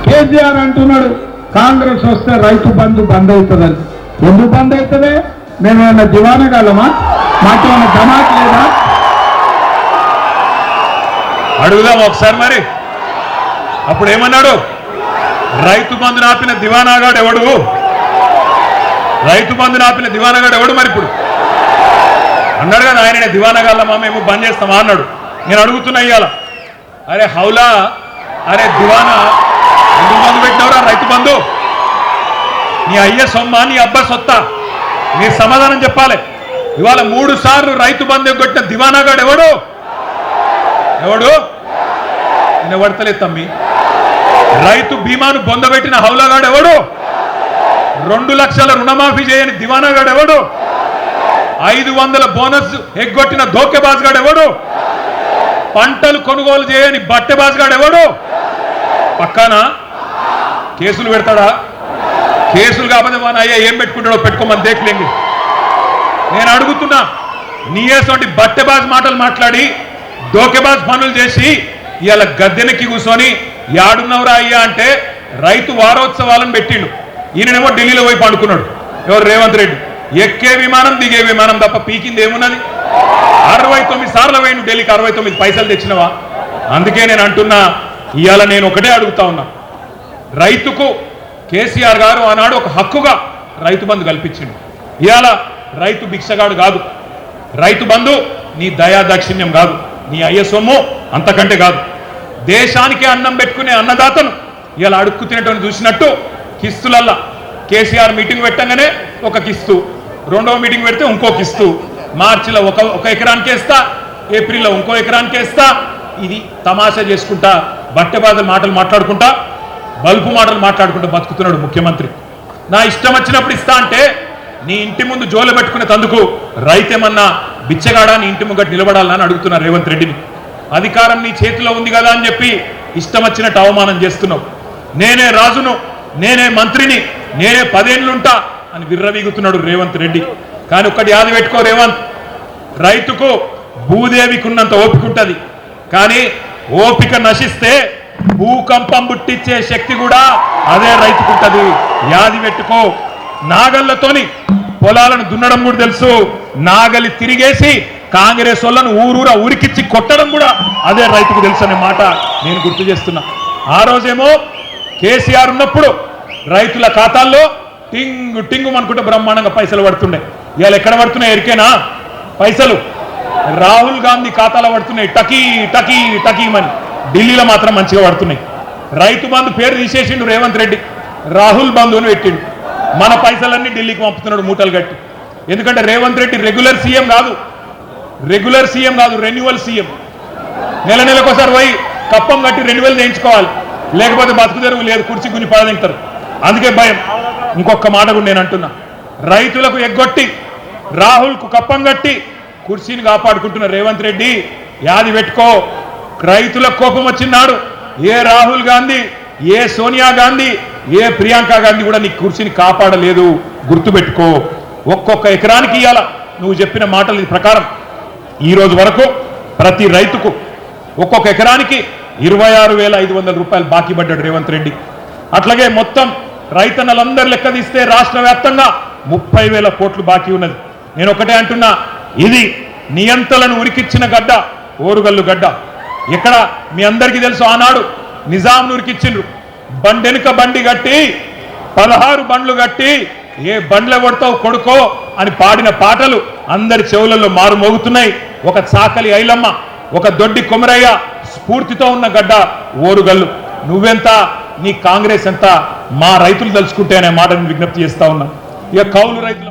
కేసీఆర్ అంటున్నాడు కాంగ్రెస్ వస్తే రైతు బంధు బంద్ అవుతుందని. ఎందుకు బంద్ అవుతుంది? మేమేమన్నా దివానగాలమా? మాకేమన్నా జమాత్ లేదా? అడుగుదాం ఒకసారి. మరి అప్పుడు ఏమన్నాడు? రైతు బంధు ఆపిన దివానాగాడు ఎవడు? రైతు బంధు ఆపిన దివానాగాడు ఎవడు? మరి ఇప్పుడు అన్నాడు కదా ఆయన దివానాగాళ్ళమా మేము బంద్ చేస్తామా అన్నాడు. నేను అడుగుతున్నా ఇవాళ, అరే హౌలా, అరే దివానా ఎందుకు బంధు పెట్టినవరా? రైతు బంధు నీ అయ్య సొమ్మ, నీ అబ్బా సొత్తా? నీ సమాధానం చెప్పాలి. ఇవాళ 3 సార్లు రైతు బంధు కొట్టిన దివానాగాడు ఎవడు? ఎవడు? నేను ఎవడతలేదు తమ్మి. రైతు బీమాను బొందబెట్టిన హౌలాగాడు ఎవడు? 2 లక్షల రుణమాఫీ చేయని దివానాగాడు ఎవడు? 500 బోనస్ ఎగ్గొట్టిన ధోకేబాజ్గాడు ఎవడు? పంటలు కొనుగోలు చేయని బట్టెబాజ్గాడు ఎవడు? పక్కాన కేసులు పెడతాడా? కేసులు కాకపోతే మన అయ్యా ఏం పెట్టుకుంటాడో పెట్టుకోమని దేఖలేండి. నేను అడుగుతున్నా, నీయేసోటి బట్టెబాజ్ మాటలు మాట్లాడి ధోకేబాజ్ పనులు చేసి ఇవాళ గద్దెనెక్కి కూర్చొని యాడున్నవరా అయ్యా అంటే రైతు వారోత్సవాలను పెట్టిండు. ఈయననేమో ఢిల్లీలో పోయి పండుకున్నాడు. ఎవరు? రేవంత్ రెడ్డి. ఎక్కే విమానం దిగే విమానం తప్ప పీకింది ఏమున్నది? 69 సార్లు పోయిండు ఢిల్లీకి. 69 పైసలు తెచ్చినవా? అందుకే నేను అంటున్నా, ఇవాళ నేను ఒకటే అడుగుతా ఉన్నా, రైతుకు కేసీఆర్ గారు ఆనాడు ఒక హక్కుగా రైతు బంధు కల్పించిండు. ఇవాళ రైతు భిక్షగాడు కాదు. రైతు బంధు నీ దయా దాక్షిణ్యం కాదు, నీ అయ్య సొమ్ము అంతకంటే కాదు. దేశానికే అన్నం పెట్టుకునే అన్నదాతను ఇలా అడుక్కు తినటం చూసినట్టు కిస్తులల్లా కేసీఆర్ మీటింగ్ పెట్టంగానే ఒక కిస్తు, రెండవ మీటింగ్ పెడితే ఇంకో కిస్తు, మార్చిలో ఒక ఎకరానికి వేస్తా, ఏప్రిల్లో ఇంకో ఎకరానికి వేస్తా. ఇది తమాషా చేసుకుంటా, బట్టెబాదల మాటలు మాట్లాడుకుంటా, బల్పు మాటలు మాట్లాడుకుంటూ బతుకుతున్నాడు ముఖ్యమంత్రి. నా ఇష్టం వచ్చినప్పుడు ఇస్తా అంటే నీ ఇంటి ముందు జోలు పెట్టుకునే తందుకు రైతేమన్నా బిచ్చగాడా నీ ఇంటి ముంగట నిలబడాలని అడుగుతున్నా రేవంత్ రెడ్డిని. అధికారం నీ చేతిలో ఉంది కదా అని చెప్పి ఇష్టం వచ్చినట్టు అవమానం చేస్తున్నావు. నేనే రాజును, నేనే మంత్రిని, నేనే 10 ఏళ్ళుంటా అని విర్రవీగుతున్నాడు రేవంత్ రెడ్డి. కానీ ఒక్కటి యాది పెట్టుకో రేవంత్, రైతుకు భూదేవికి ఉన్నంత ఓపిక ఉంటుంది, కానీ ఓపిక నశిస్తే భూకంపం పుట్టించే శక్తి కూడా అదే రైతుకుంటది. యాది పెట్టుకో. నాగళ్లతోని పొలాలను దున్నడం కూడా తెలుసు, నాగలి తిరిగేసి కాంగ్రెస్ వాళ్ళను ఊరూరా ఉరికిచ్చి కొట్టడం కూడా అదే రైతుకు తెలుసు అనే మాట నేను గుర్తు చేస్తున్నా. ఆ రోజేమో కేసీఆర్ ఉన్నప్పుడు రైతుల ఖాతాల్లో టింగు టింగు అనుకుంటే బ్రహ్మాండంగా పైసలు పడుతుండే. ఇవాళ ఎక్కడ పడుతున్నాయి ఎరికేనా పైసలు? రాహుల్ గాంధీ ఖాతాలో పడుతున్నాయి టకీ టకీ టకీమని. ఢిల్లీలో మాత్రం మంచిగా పడుతున్నాయి. రైతు బంధు పేరు తీసేసిండు రేవంత్ రెడ్డి, రాహుల్ బంధుని పెట్టిండు. మన పైసలన్నీ ఢిల్లీకి పంపుతున్నాడు మూటలు కట్టి. ఎందుకంటే రేవంత్ రెడ్డి రెగ్యులర్ సీఎం కాదు, రెన్యువల్ సీఎం. నెలకోసారి పోయి కప్పం కట్టి రెన్యువల్ చేయించుకోవాలి, లేకపోతే బతుకు తెరువు లేదు, కుర్చీ గుని పడదింటారు. అందుకే భయం. ఇంకొక మాట కూడా నేను అంటున్నా, రైతులకు ఎగ్గొట్టి రాహుల్కు కప్పం కట్టి కుర్చీని కాపాడుకుంటున్న రేవంత్ రెడ్డి యాది పెట్టుకో. రైతులకు కోపం వచ్చినాడు ఏ రాహుల్ గాంధీ, ఏ సోనియా గాంధీ, ఏ ప్రియాంక గాంధీ కూడా నీ కుర్చీని కాపాడలేదు, గుర్తుపెట్టుకో. ఒక్కొక్క ఎకరానికి ఇవ్వాల నువ్వు చెప్పిన మాటల ప్రకారం ఈ రోజు వరకు ప్రతి రైతుకు ఒక్కొక్క ఎకరానికి 26,500 రూపాయలు బాకీ పడ్డాడు రేవంత్ రెడ్డి. అట్లాగే మొత్తం రైతన్నలందరూ లెక్క తీస్తే రాష్ట్ర వ్యాప్తంగా 30,000 కోట్లు బాకీ ఉన్నది. నేను ఒకటే అంటున్నా, ఇది నియంతలను ఉరికిచ్చిన గడ్డ, ఓరుగల్లు గడ్డ. ఇక్కడ మీ అందరికీ తెలుసు, ఆనాడు నిజాంను ఉరికిచ్చిండ్రు. బండెనుక బండి కట్టి 16 బండ్లు కట్టి ఏ బండ్ల కొడతావు కొడుకో అని పాడిన పాటలు అందరి చెవులలో మారు మోగుతున్నాయి. ఒక చాకలి ఐలమ్మ, ఒక దొడ్డి కొమరయ్య స్ఫూర్తితో ఉన్న గడ్డ ఓరుగల్లు. నువ్వెంత, నీ కాంగ్రెస్ ఎంత, మా రైతులు తలుచుకుంటే అనే మాటను విజ్ఞప్తి చేస్తా ఉన్నా. ఇక కౌలు రైతులు